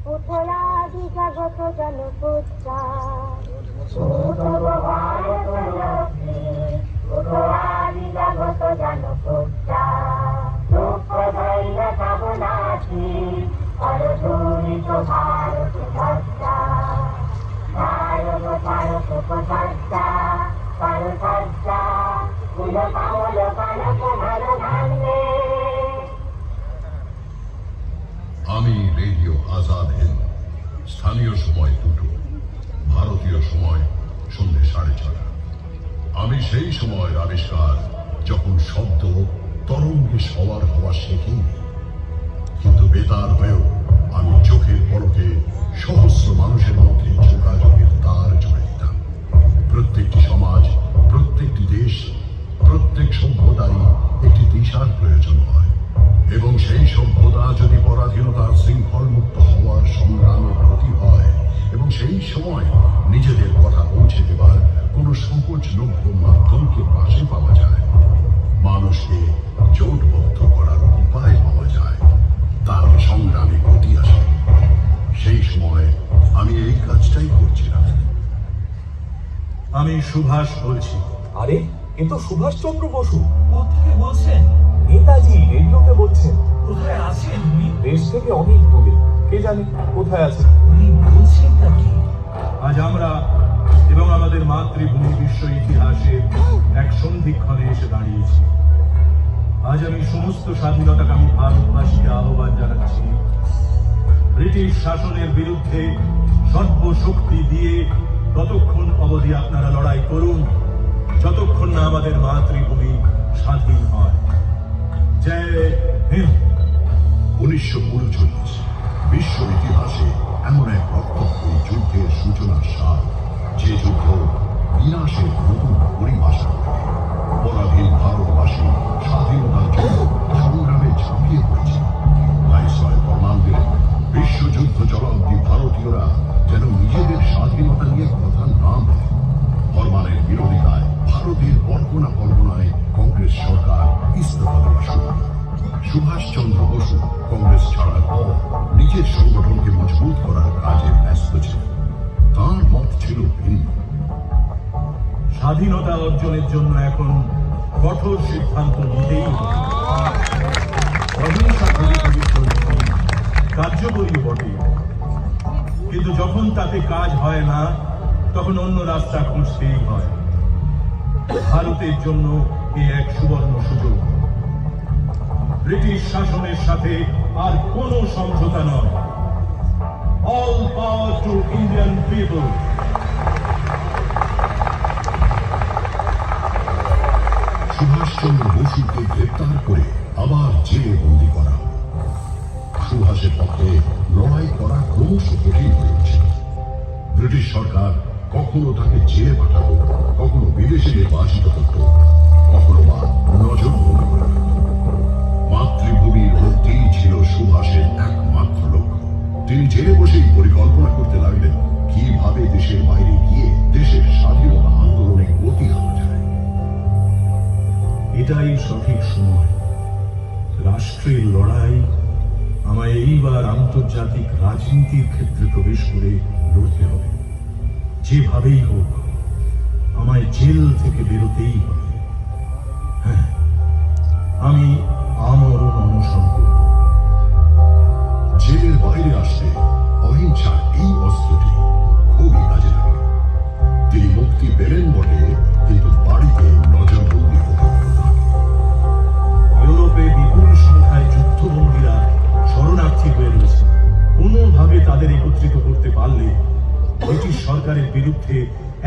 পুথলাদিজাগত জনপোচ্চার পুথলাদিজাগত জনপোচ্চার দুঃখদৈন্য ভাবনাথি অরধূমিত ভারত ভক্তা ভারত ভারত প্রসত্তা পরসত্তা কুল কামল কনক ধন ধান্যে। আমি রেডিও আজাদ হিন্দ। স্থানীয় সময় 2টো, ভারতীয় সময় সন্ধ্যে 6:30। আমি সেই সময়ের আবিষ্কার যখন শব্দ তরঙ্গে সবার হওয়া শেখেনি, কিন্তু বেতার হয়েও আমি চোখের পলকে সহস্র মানুষের মধ্যে যোগাযোগের তার জুড়ে দিতাম। প্রত্যেকটি সমাজ, প্রত্যেকটি দেশ, প্রত্যেক সভ্যতারই একটি দিশার প্রয়োজন হয়, এবং সেই সভ্যতা যদি পরাধীনতার শৃঙ্খল মুক্ত হওয়ার সংগ্রামের প্রতি হয় এবং সেই সময় নিজেদের কথা পৌঁছে দেবার কোনো সহজলভ্য মাধ্যমকে পাশে পাওয়া যায়, মানুষকে জোটবদ্ধ করার উপায় পাওয়া যায়, তাহলে সংগ্রামে গতি আসে। সেই সময় আমি এই কাজটাই করছিলাম। আমি সুভাষ বলছি। আরে এ তো সুভাষচন্দ্র বসু। কোথেকে বলছেন? নেতাজি রেডিওতে বলছেন। কোথায় আছেন উনি? দেশ থেকে অনেক দূরে, কে জানে কোথায় আছে। উনি বলছেন নাকি? আজ আমরা এবং আমাদের মাতৃভূমি বিশ্ব ইতিহাসে এক সন্ধিক্ষণে এসে দাঁড়িয়েছি। আজ আমি সমস্ত স্বাধীনতাকামী ভারতবাসীকে আহ্বান জানাচ্ছি, ব্রিটিশ শাসনের বিরুদ্ধে সর্বশক্তি দিয়ে ততক্ষণ অবধি আপনারা লড়াই করুন যতক্ষণ না আমাদের মাতৃভূমি স্বাধীন হয়। জয় হিন্দ। 1939 বিশ্ব ইতিহাসে এমন এক রক্তক্ষয়ী যুদ্ধের সূচনার সাল, যে যুদ্ধ বিনাশের নতুন পরিভাষা করে পরাধীন ভারতবাসী স্বাধীনতার জন্য সংগ্রামে ঝাঁপিয়ে পড়েছে। ভাইসরয় ফরমান দিলেন, বিশ্বযুদ্ধ চলাবধি ভারতীয়রা যেন নিজেদের স্বাধীনতা নিয়ে কথা না বলে। ফরমানের বিরোধিতায় ভারতের পরগনা পরগনায় কংগ্রেস সরকার ইস্তফা দেওয়া শুরু। সুভাষচন্দ্র বসু কংগ্রেস ছাড়ার পর নিজের সংগঠনকে মজবুত করার কাজে ব্যস্ত ছিলেন। তাঁর মত ছিল ভিন্ন। স্বাধীনতা অর্জনের জন্য এখন কঠোর সিদ্ধান্ত নিতেই হবে। অহিংসা পবিত্র নীতি কার্যকরী বটে, কিন্তু যখন তাতে কাজ হয় না তখন অন্য রাস্তা খুঁজতেই হয়। ভারতের জন্য এ এক সুবর্ণ সুযোগ। ব্রিটিশ শাসনের সাথে আর কোনো সমঝোতা নয়। All power to Indian people. Subhash Chandra বসুকে গ্রেপ্তার করে আবার জেলে বন্দী করা। সুভাষের পক্ষে লড়াই করা ক্রমশ কঠিন হয়ে উঠছিল। ব্রিটিশ সরকার কখনো তাকে জেলে পাঠাতো, কখনো বিদেশে নির্বাসিত করত, কখনো বা নজরবন্দি করে রাখত। মাতৃভূমির মুক্তিই ছিল সুভাষের একমাত্র লক্ষ্য। তিনি জেলে বসেই পরিকল্পনা করতে লাগলেন কিভাবে দেশের বাইরে গিয়ে দেশের স্বাধীনতা আন্দোলনে গতি আনা যায়। এটাই সঠিক সময়। রাষ্ট্রের লড়াই আমায় এইবার আন্তর্জাতিক রাজনীতির ক্ষেত্রে প্রবেশ করে লড়তে হবে। যেভাবেই হোক আমায় জেল থেকে বেরোতেই হবে। হ্যাঁ, আমি আমরণ অনশন করব। জেলের বাইরে আসতে অহিংসার এই অস্ত্রটি খুবই কাজে লাগে। তিনি মুক্তি পেলেন বটে, কিন্তু বাড়িতে নজরবন্দি হতে হলো তাঁকে। ইউরোপে বিপুল সংখ্যায় যুদ্ধবন্দীরা শরণার্থী হয়ে রয়েছে। কোনোভাবে তাদের একত্রিত করতে পারলে ব্রিটিশ সরকারের বিরুদ্ধে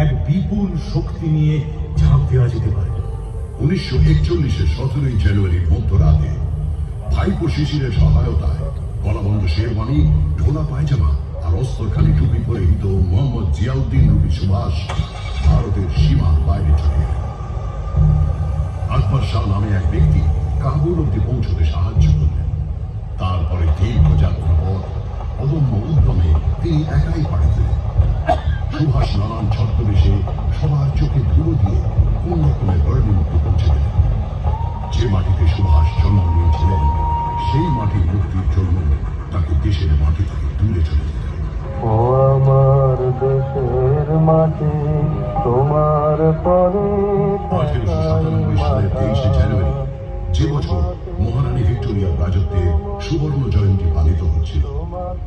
এক বিপুল শক্তি নিয়ে ঝাঁপ দেওয়া যেতে পারে। 1941-এর 17ই জানুয়ারির মধ্যরাতে ভাইপো শিশিরের সহায়তায় গলাবন্ধ শেরওয়ানি, ঢোলা পায়জামা আর অস্ত্রখানি টুপি পরে হিত মোহাম্মদ জিয়াউদ্দিন রবি সুভাষ ভারতের সীমার বাইরে চলে গেলেন। আকবর শাহ নামে এক ব্যক্তি কাবুল অব্দি পৌঁছতে সাহায্য করলেন। তারপরে দীর্ঘ যাত্রা পর অদম্য উদ্যমে তিনি একাই পাড়ি দিলেন। সুভাষ নানান ছদ্মবেশে সবার চোখে ধুলো দিয়ে কোন রকমের বার্লিনকে পৌঁছে গেলেন। যে মাটিতে সুভাষ জন্ম নিয়েছিলেন সেই মাটির মুক্তির জন্য তাকে দেশের মাটি থেকে দূরে চলে মাঝে তোমার পরে 1897 সালের 23শে জানুয়ারি, যে বছর মহারানী ভিক্টোরিয়ার রাজত্বে সুবর্ণ জয়ন্তী পালিত হচ্ছিল,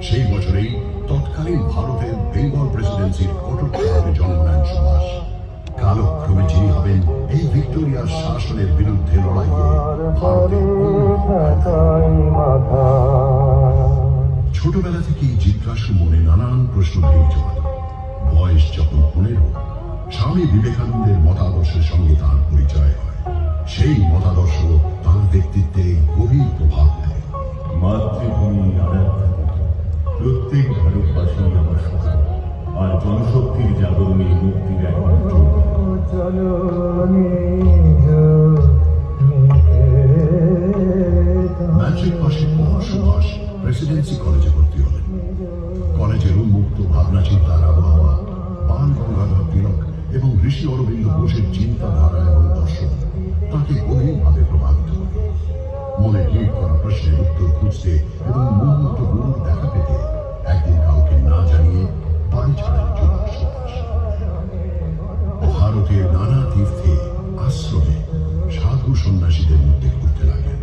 সেই বছরেই তৎকালীন ভারতের বেঙ্গল প্রেসিডেন্সির কটকচারে জন্ম নেন সুভাষ। কালক্রমে যিনি হবেন এই ভিক্টোরিয়ার শাসনের বিরুদ্ধে লড়াইয়ে ভারতের মাথা ছোটবেলা থেকেই জিজ্ঞাসু মনে নানান প্রশ্ন ভেঙে চলত। বয়স যখন 15, স্বামী বিবেকানন্দের মতাদর্শের সঙ্গে তার পরিচয় হয়। সেই মতাদর্শ তার ব্যক্তিত্বে গভীর প্রভাব দেয়। মাতৃভূমি আরাধ্যা, প্রত্যেক ভারতবাসী আমার সকাল আর জনশক্তির জাগরণে মুক্তির একমাত্র। ম্যাট্রিক পাশের পর সুভাষ প্রেসিডেন্সি কলেজে ভর্তি হলেন। কলেজের উন্মুক্ত ভাবনা চিন্তার আবহাওয়া, বাল গঙ্গাধর তিলক এবং ঋষি অরবিন্দ ঘোষের চিন্তাধারা এবং দর্শন তাকে গভীরভাবে প্রভাবিত করে। মনে ভিড় করা প্রশ্নের উত্তর খুঁজতে এবং মূলমত গুরুর দেখা পেতে একদিন কাউকে না জানিয়ে বাড়ি ছাড়েন যুবক সুভাষ। ভারতের নানা তীর্থে, আশ্রমে সাধু সন্ন্যাসীদের মধ্যে ঘুরতে লাগেন।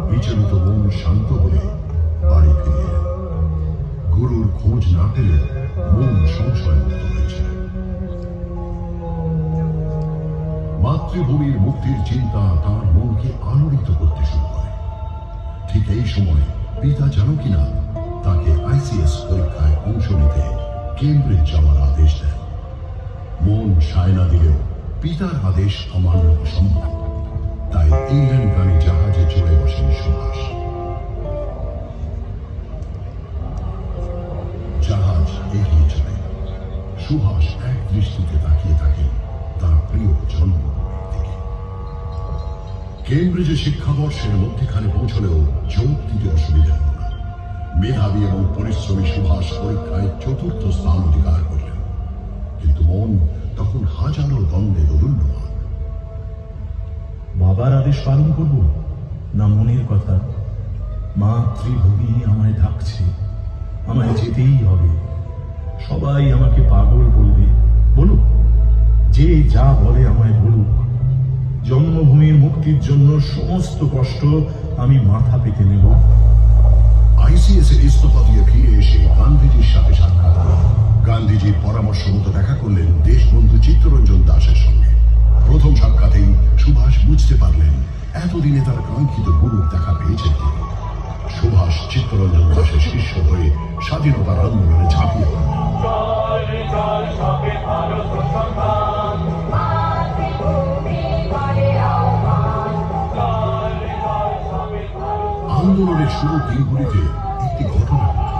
বিচলিত মন শান্ত হলে বাড়ি ফিরে এলেন। গুরুর খোঁজ না পেলে মন সংশয়মুক্ত হয়েছে। মাতৃভূমির মুক্তির চিন্তা তাঁর মনকে আলোড়িত করতে শুরু করে। ঠিক এই সময় পিতা জানকীনা তাকে আইসিএস পরীক্ষায় অংশ নিতে কেমব্রিজ যাওয়ার আদেশ দেন। মন সায় না দিলেও পিতার আদেশ অমান্য অসম্ভব, তাই ইংল্যান্ডগামী জাহাজে চড়ে বসেন সুভাষ। জাহাজ এগিয়ে চলে। সুভাষ এক দৃষ্টিতে তাকিয়ে থাকেন তার প্রিয় জন্মভূমির দিকে। কেমব্রিজে শিক্ষাবর্ষের মধ্যখানে পৌঁছলেও যোগ দিতে অসুবিধা হল না। মেধাবী এবং পরিশ্রমী সুভাষ পরীক্ষায় 4র্থ স্থান অধিকার করলেন, কিন্তু মন তখন হাজারো দ্বন্দ্বে দোদুল্যমান। বাবার আদেশ পালন করব না মনের কথা? মাতৃভূমি আমায় ডাকছে, আমায় যেতেই হবে। সবাই আমাকে পাগল বলবে, বলুক, যে যা বলে আমায় বলুক। জন্মভূমির মুক্তির জন্য সমস্ত কষ্ট আমি মাথা পেতে নেব। আইসিএস এর ইস্তফা দিয়ে ফিরে এসে গান্ধীজির সাথে সাক্ষাৎ করেন। গান্ধীজির পরামর্শ মতো দেখা করলেন দেশবন্ধু চিত্তরঞ্জন দাসের সঙ্গে। প্রথম সাক্ষাতেই সুভাষ বুঝতে পারলেন এতদিনে তার কাঙ্ক্ষিত গুরুর দেখা পেয়েছেন তিনি। সুভাষ চিত্তরঞ্জন দাসের শিষ্য হয়ে স্বাধীনতার আন্দোলনে ঝাঁপিয়ে পড়লেন। আন্দোলনের শুরু দিনগুলিতে একটি ঘটনা ঘটে।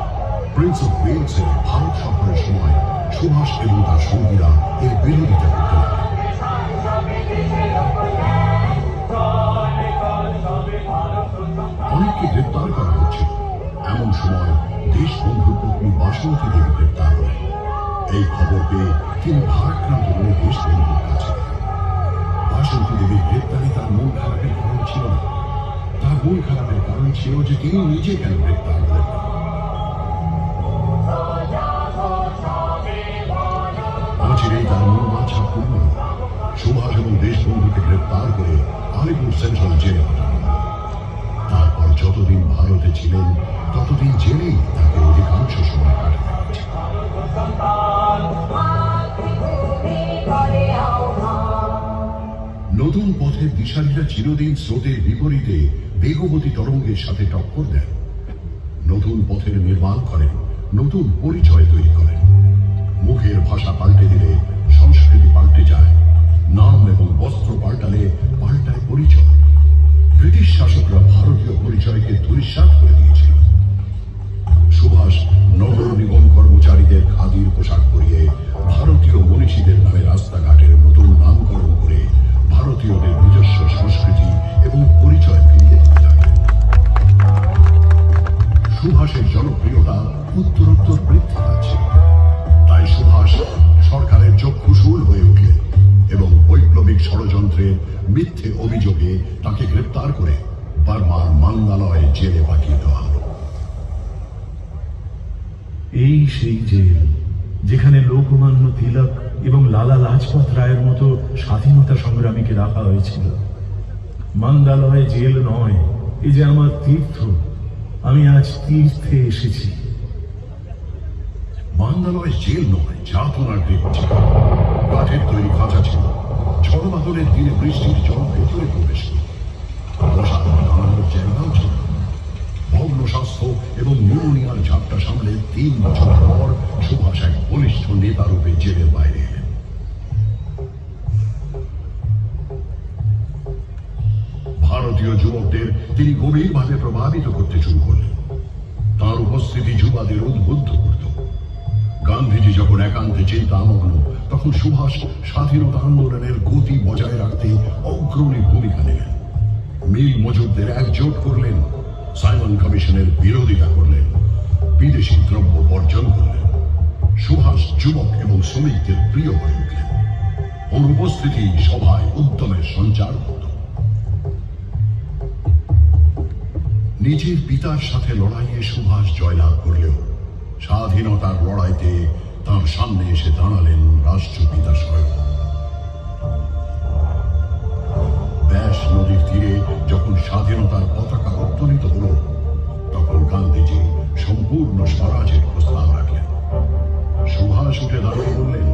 প্রিন্স অফ ওয়েলসের ভারত সফরের সময় সুভাষ এবং তার সঙ্গীরা এর বিরোধিতা করতে লাগেন। অনেককে গ্রেপ্তার করা হচ্ছিল। এমন সময় দেশবন্ধুর পত্নী বাসন্তী দেবী গ্রেপ্তার হলেন। এই খবর পেয়ে তিনি ভারাক্রান্ত হয়ে দেশবন্ধুর কাছে গেলেন। বাসন্তী দেবীর গ্রেপ্তারে তার মন খারাপের কারণ ছিল না। তার মন খারাপের কারণ ছিল যে তিনি নিজে কেন গ্রেপ্তার হলেন। অচিরেই তার মন বাছা পূর্ণ হল। সুভাষ এবং দেশবন্ধুকে গ্রেপ্তার করে আলিপুর সেন্ট্রাল জেলে পাঠানো হল। তারপর যতদিন ভারতে ছিলেন ততদিন জেলেই তাকে অধিকাংশ সময় কাটাতে হয়েছে। নতুন পথের দিশারীরা চিরদিন স্রোতের বিপরীতে বেগবতী তরঙ্গের সাথে টক্কর দেন। নতুন পথের নির্মাণ করেন, নতুন পরিচয় তৈরি করেন। মুখের ভাষা পাল্টে দিলে সংস্কৃতি পাল্টে যায়, নাম এবং বস্ত্র পাল্টালে পাল্টায় পরিচয়। ব্রিটিশ শাসকরা ভারতীয় পরিচয়কে ধূলিসাৎ করে দিয়েছিল। সুভাষ নগর নিগম কর্মচারীদের খাদির পোশাক পরিয়ে ভারতীয় মনীষীদের নামে রাস্তাঘাটের নতুন নামকরণ করে ভারতীয়দের নিজস্ব সংস্কৃতি এবং পরিচয় ফিরিয়ে দিতে লাগলেন। সুভাষের জনপ্রিয়তা উত্তরোত্তর বৃদ্ধি পাচ্ছে। তাই সুভাষ সরকারের চক্ষুশূল হয়ে উঠলেন এবং বৈপ্লবিক ষড়যন্ত্রের মিথ্যে অভিযোগে তাকে গ্রেপ্তার করে বারবার মান্দালয়ে জেলে পাঠিয়ে দেওয়া হল। এই সেই জেল যেখানে লোকমান্য তিলক এবং লালা লাজপত রায়ের মতো স্বাধীনতা সংগ্রামীকে রাখা হয়েছিল। মান্দালয় জেল নয়, এই যে আমার তীর্থ, আমি আজ তীর্থে এসেছি। মান্দালয় জেল নয়, যাতনার গৃহ ছিল। কাঠের তৈরি খাঁচা ছিল। ঝড় বাদলের দিনে বৃষ্টির জল ভেতরে প্রবেশ করত। বসার দাঁড়ানোর জায়গাও ছিল। ভগ্ন স্বাস্থ্য এবং নিউমোনিয়ার ঝাপটা সামলে 3 বছর পর সুভাষ এক বলিষ্ঠ নেতা রূপে জেলের বাইরে এলেন। ভারতীয় যুবকদের তিনি গভীরভাবে প্রভাবিত করতে শুরু করলেন। তাঁর উপস্থিতি যুবাদের উদ্বুদ্ধ করত। গান্ধীজি যখন একান্তে চিন্তামগ্ন, তখন সুভাষ স্বাধীনতা আন্দোলনের গতি বজায় রাখতে অগ্রণী ভূমিকা নিলেন। মিল মজুরদের একজোট করলেন, সাইমন কমিশনের বিরোধিতা করলেন, বিদেশি দ্রব্য বর্জন করলেন। সুভাষ যুবক এবং শ্রমিকদের প্রিয় হয়ে উঠলেন। ওর উপস্থিতি সভায় উদ্যমের সঞ্চার করত। নিজের পিতার সাথে লড়াইয়ে সুভাষ জয়লাভ করলেও স্বাধীনতার লড়াইতে তার সামনে এসে দাঁড়ালেন রাষ্ট্রপিতা স্বয়ং। ব্যাস নদীর তীরে যখন স্বাধীনতার পতাকা উত্তোলিত হল, তখন গান্ধীজি সম্পূর্ণ স্বরাজের প্রস্তাব রাখলেন। সুভাষ উঠে দাঁড়িয়ে বললেন,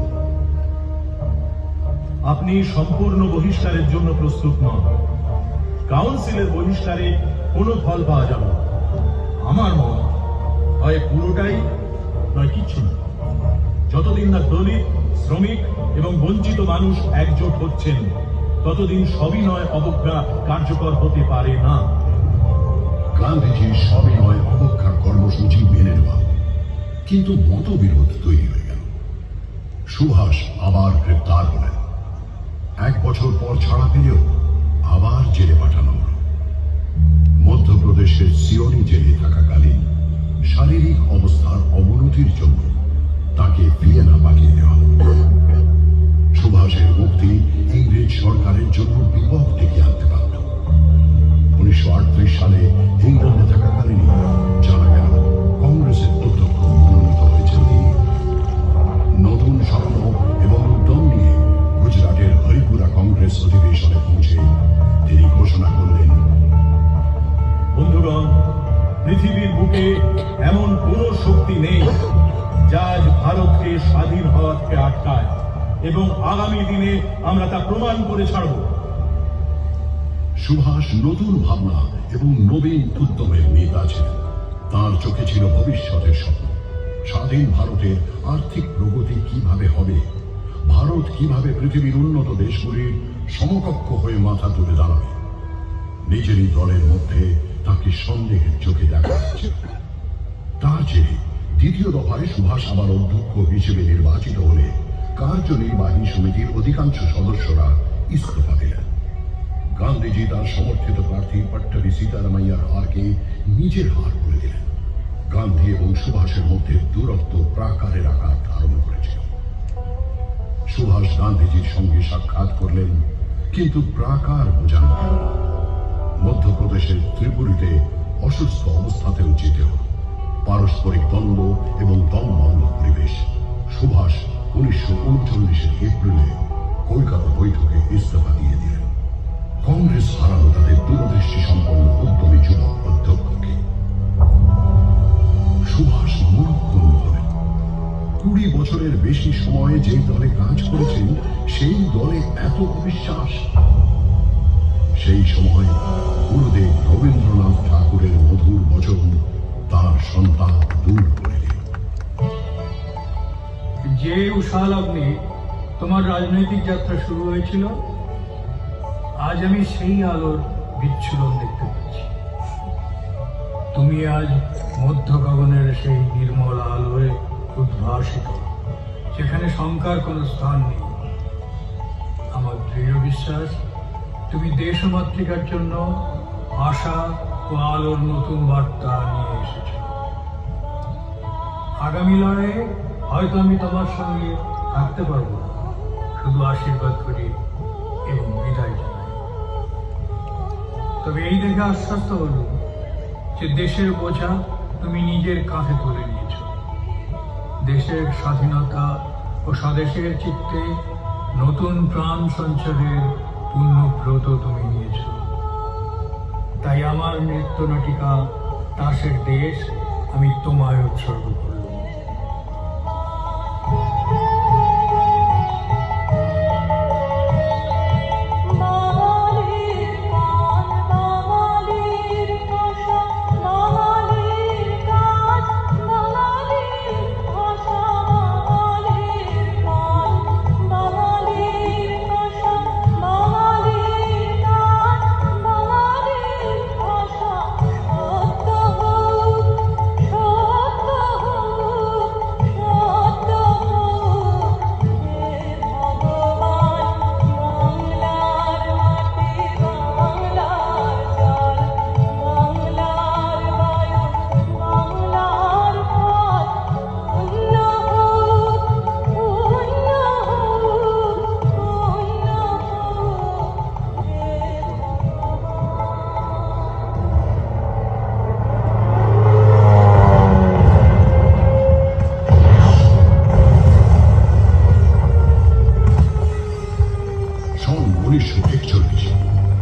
আপনি সম্পূর্ণ বহিষ্কারের জন্য প্রস্তুত নন। কাউন্সিলের বহিষ্কারে কোনো ফল পাওয়া যাবে না। আমার মত হয় পুরোটাই, নয় কিচ্ছু না। যতদিন না দলিত, শ্রমিক এবং বঞ্চিত মানুষ একজোট হচ্ছেন, ততদিন সবিনয় অবজ্ঞা কার্যকর হতে পারে না। গান্ধীজি সবিনয় অবজ্ঞার কর্মসূচি মেনে নেওয়া, কিন্তু মতবিরোধ তৈরি হয়ে গেল। সুভাষ আবার গ্রেপ্তার হলেন। 1 বছর পর ছাড়া পেলেও আবার জেলে পাঠানো হল। মধ্যপ্রদেশের সিওনি জেলে থাকাকালীন শারীরিক অবস্থার অবনতির জন্য তাকে ভিয়েনা পাঠিয়ে দেওয়া হল। সুভাষের মুক্তি ইংরেজ সরকারের জন্য বিপদ ডেকে আনতে পারত। 1938 সালে ইংল্যান্ডে থাকাকালীনই জানা গেল কংগ্রেসের অধ্যক্ষ মনোনীত হয়েছেন তিনি। নতুন স্বপ্ন এবং উদ্যম নিয়ে গুজরাটের হরিপুরা কংগ্রেস অধিবেশনে পৌঁছে তিনি ঘোষণা করলেন, বন্ধুগণ, পৃথিবীর বুকে এমন কোন শক্তি নেই যা আজ ভারতকে স্বাধীন হওয়া থেকে আটকায়, এবং আগামী দিনে আমরা তা প্রমাণ করে ছাড়ব। সুভাষ নতুন ভাবনা এবং নবীন উদ্যমের নেতা ছিলেন। তাঁর চোখে ছিল ভবিষ্যতের স্বপ্ন। স্বাধীন ভারতের আর্থিক প্রগতি কিভাবে হবে, ভারত কিভাবে পৃথিবীর উন্নত দেশগুলির সমকক্ষ হয়ে মাথা তুলে দাঁড়াবে। নিজেরই দলের মধ্যে তাকে সন্দেহের চোখে দেখা যাচ্ছে। তার জেরে 2য় দফায় সুভাষ আবার অধ্যক্ষ হিসেবে নির্বাচিত হলে কার্যনির্বাহী সমিতির অধিকাংশ সদস্যরা ইস্তফা দিলেন। গান্ধীজি তার সমর্থিত প্রার্থী পট্টবি সীতারামাইয়ার হারকে নিজের হার করে দিলেন। গান্ধী এবং সুভাষের মধ্যে দূরত্ব প্রাকারের আকার ধারণ করেছিল। সুভাষ গান্ধীজির সঙ্গে সাক্ষাৎ করলেন, কিন্তু প্রাকার বোঝানো গেল। মধ্যপ্রদেশের ত্রিপুরীতে অসুস্থ অবস্থাতেও যেতে হল। পারস্পরিক দ্বন্দ্ব এবং দমবন্ধ পরিবেশ। সুভাষ 1939 এপ্রিলে কলকাতা বৈঠকে ইস্তফা দিয়ে দিলেন। কংগ্রেস হারালো তাদের দূরদৃষ্টি সম্পন্ন উদ্যমী যুবক অধ্যক্ষকে। সুভাষ মনক্ষুণ্ণ হলেন। 20 বছরের বেশি সময়ে যে দলে কাজ করেছেন, সেই দলে এত অবিশ্বাস। সেই সময় গুরুদেব রবীন্দ্রনাথ ঠাকুরের মধুর বচন তার সন্তান দূর করে দিল। যে উষা লগ্নে তোমার রাজনৈতিক যাত্রা শুরু হয়েছিল, আজ আমি সেই আলোর বিচ্ছুরণ দেখতে পাচ্ছি। তুমি আজ মধ্য গগনের সেই নির্মল আলোয় উদ্ভাসিত, যেখানে শঙ্কার কোনো স্থান নেই। আমার দৃঢ় বিশ্বাস, তুমি দেশ ও মাতৃকার জন্য আশা ও আলোর নতুন বার্তা নিয়ে এসেছ। আগামী লড়াইয়ে হয়তো আমি তোমার সঙ্গে থাকতে পারবো না, শুধু আশীর্বাদ করি এবং বিদায় জানাই। তবে এই দেখে আশ্বস্ত হল যে দেশের বোঝা তুমি নিজের কাঁধে তুলে নিয়েছ। দেশের স্বাধীনতা ও স্বদেশের চিত্তে নতুন প্রাণ সঞ্চারের পূর্ণব্রত তুমি নিয়েছ। তাই আমার নৃত্য নাটিকা তাসের দেশ আমি তোমায় উৎসর্গ করলাম।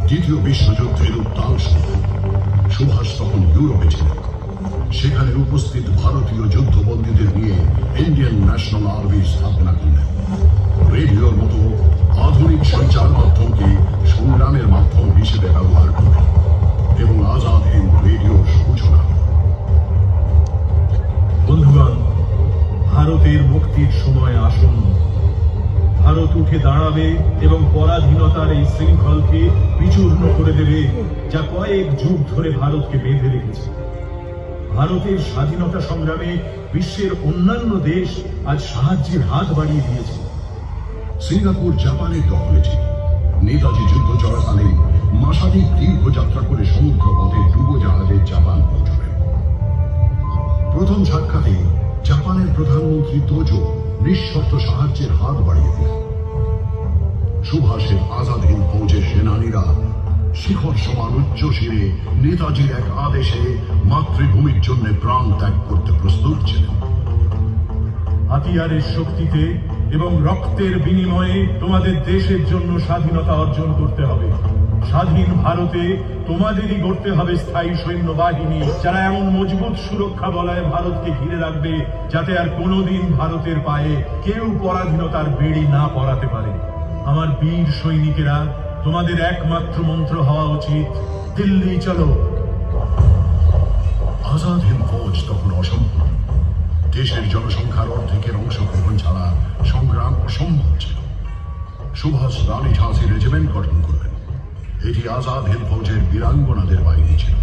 দ্বিতীয় বিশ্বযুদ্ধের উত্তাল সময় সুভাষ তখন ইউরোপে ছিলেন। সেখানে উপস্থিত ভারতীয় যুদ্ধবন্দীদের নিয়ে ইন্ডিয়ান ন্যাশনাল আর্মি স্থাপনা করলেন। রেডিওর মতো আধুনিক সঞ্চার মাধ্যমকে সংগ্রামের মাধ্যম হিসেবে ব্যবহার করলেন এবং আজাদ হিন্দ রেডিওর সূচনা। বন্ধুগণ, ভারতের মুক্তির সময় আসন্ন। ভারত উঠে দাঁড়াবে এবং পরাধীনতার এই শৃঙ্খলকে বিচূর্ণ করে দেবে, যা কয়েক যুগ ধরে ভারতকে বেঁধে রেখেছে। ভারতের স্বাধীনতা সংগ্রামে বিশ্বের অন্যান্য দেশ আজ সাহায্যের হাত বাড়িয়ে দিয়েছে। সিঙ্গাপুর জাপানের দখলে ছিল। নেতাজি যুদ্ধ চলাকালীন মাসাধিক দীর্ঘ যাত্রা করে সমুদ্র পথে ডুবোজাহাজে জাপান পৌঁছলেন। প্রথম সাক্ষাতে জাপানের প্রধানমন্ত্রী তোজো নিঃশর্ত সাহায্যের হাত বাড়িয়ে দিলেন। সুভাষের আজাদ হিন্দ ফৌজের সেনানীরা শিখর সমান উচ্চ শিরে নেতাজির এক আদেশে মাতৃভূমির জন্য প্রাণ ত্যাগ করতে প্রস্তুত ছিলেন। হাতিয়ারের শক্তিতে এবং রক্তের বিনিময়ে তোমাদের দেশের জন্য স্বাধীনতা অর্জন করতে হবে। স্বাধীন ভারতে তোমাদেরই গড়তে হবে স্থায়ী সৈন্যবাহিনী, যারা এমন মজবুত সুরক্ষা বলয়ে ভারতকে ঘিরে রাখবে, যাতে আর কোনোদিন ভারতের পায়ে কেউ পরাধীনতার বেড়ি না পরাতে পারে। আমার বীর সৈনিকেরা, তোমাদের একমাত্র মন্ত্র হওয়া উচিত, দিল্লি চলো। আজাদ হিন্দ ফৌজ তখন অসম্পূর্ণ। দেশের জনসংখ্যার অর্ধেকের অংশগ্রহণ ছাড়া সংগ্রাম অসম্ভব ছিল। সুভাষ রানী ঝাঁসি রেজিমেন্ট গঠন করলেন। এটি আজাদ হিন্দ ফৌজের বীরাঙ্গনাদের বাহিনী ছিল।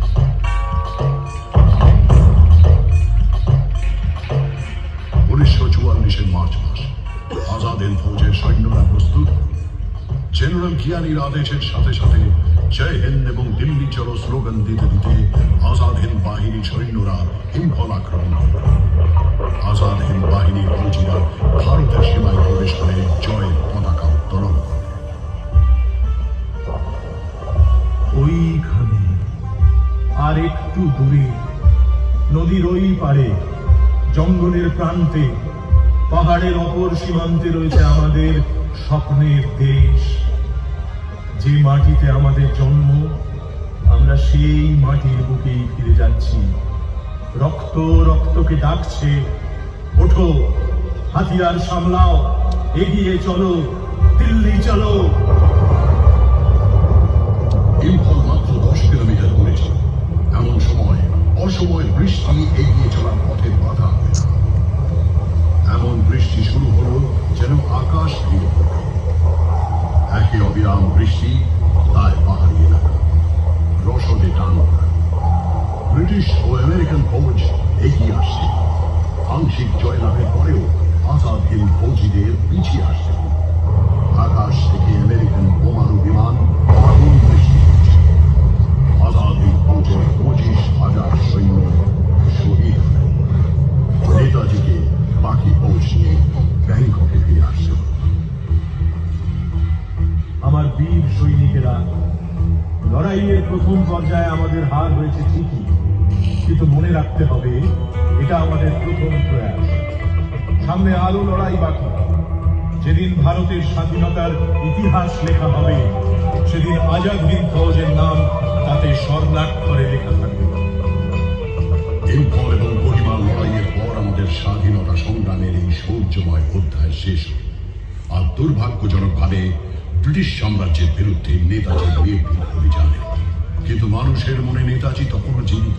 1944 মার্চ মাস আজাদ হিন্দ ফৌজের সৈন্যরা প্রস্তুত। জেনারেল কিয়ানির আদেশের সাথে সাথে জয় হিন্দ এবং দিল্লি চলো স্লোগান দিতে দিতে আজাদ হিন্দ বাহিনীর সৈন্যরা ইম্ফল আক্রমণ করল। আজাদ হিন্দ বাহিনীর ফৌজিরা ভারতের সীমায় প্রবেশ করে জয়ের পতাকা উত্তোলন করে। ওইখানে আর একটু দূরে, নদীর ওই পারে, জঙ্গলের প্রান্তে, পাহাড়ের অপর সীমান্তে রয়েছে আমাদের স্বপ্নের দেশ। যে মাটিতে আমাদের জন্ম, আমরা সেই মাটির বুকেই ফিরে যাচ্ছি। রক্ত রক্তকে ডাকছে, ওঠো, হাতিয়ার সামলাও, এগিয়ে চলো, দিল্লি চলো। ইম্ফল মাত্র 10 কিলোমিটার দূরে ছিল। এমন সময় অসময় বৃষ্টি এগিয়ে চলার পথে বাধা হয়ে যায়। এমন বৃষ্টি শুরু হলো যেন আকাশ ভেঙে পড়ল। একে অবিরাম বৃষ্টি, তাই পাহাড়ি এলাকা রসদে টান পড়ে। ব্রিটিশ ও আমেরিকান ফৌজ এগিয়ে আসছে। আংশিক জয়লাভের পরেও আজাদ হিন্দ ফৌজিদের পিছিয়ে আসছে। আকাশ থেকে আমেরিকান বোমারু বিমান আগুন বৃষ্টি করছে। আজাদ হিন্দ ফৌজের 25,000 সৈন্য শহীদ হলেন। নেতাজিকে বাকি ফৌজ নিয়ে ব্যাংককে ফিরে আসছে। আমার বীর সৈনিকেরা, লড়াইয়ের প্রথম পর্যায়ে আমাদের হার হয়েছে ঠিকই, কিন্তু মনে রাখতে হবে এটা আমাদের প্রথম প্রয়াস। সামনে আরো লড়াই বাকি। যেদিন ভারতের স্বাধীনতার ইতিহাস লেখা হবে, সেদিন আজাদ হিন্দ ফৌজের নাম তাতে স্বর্ণাক্ষরে লেখা থাকবে। এরপর এবং গরিমার লড়াইয়ের পর আমাদের স্বাধীনতা সংগ্রামের এই শৌর্যময় অধ্যায় শেষ হল। আর দুর্ভাগ্যজনকভাবে ব্রিটিশ সাম্রাজ্যের বিরুদ্ধে নেতাজির নির্ভীক অভিযানে কিন্তু মানুষের মনে নেতাজি তখনও জীবিত।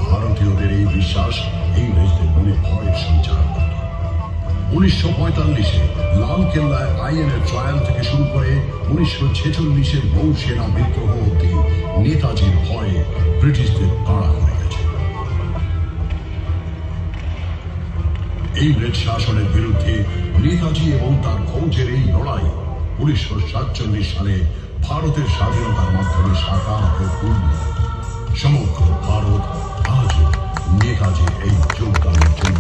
ভারতীয়দের এই বিশ্বাস ইংরেজদের মনে ভয়ের সঞ্চার করত। 1945-এ লালকেল্লায় আইএনএ ট্রায়াল থেকে শুরু করে 1946-এর নৌসেনা বিদ্রোহ অবধি নেতাজির ভয়ে ব্রিটিশদের তাড়া করে গেছে। ইংরেজ শাসনের বিরুদ্ধে নেতাজি এবং তার ফৌজের এই লড়াই 1947 সালে ভারতের স্বাধীনতার মাধ্যমে সাকার হয়ে পূর্ণ। সমগ্র ভারত আজও নেতাজির এই যোগদানের জন্য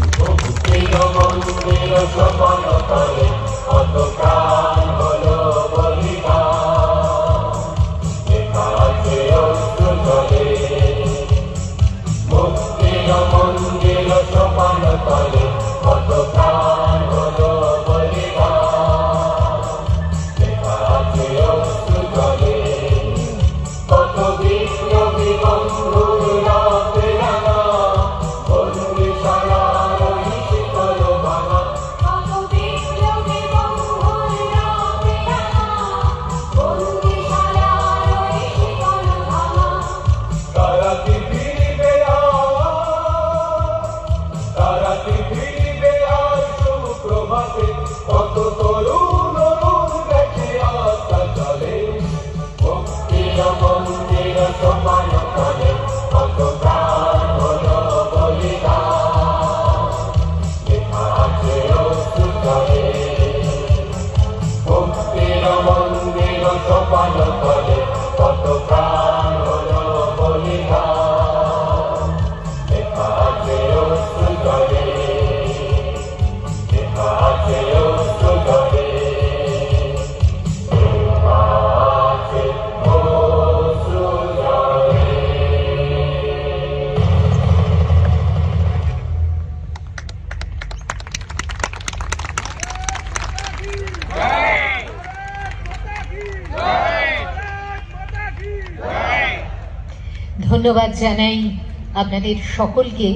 ধন্যবাদ জানাই আপনাদের সকলকে।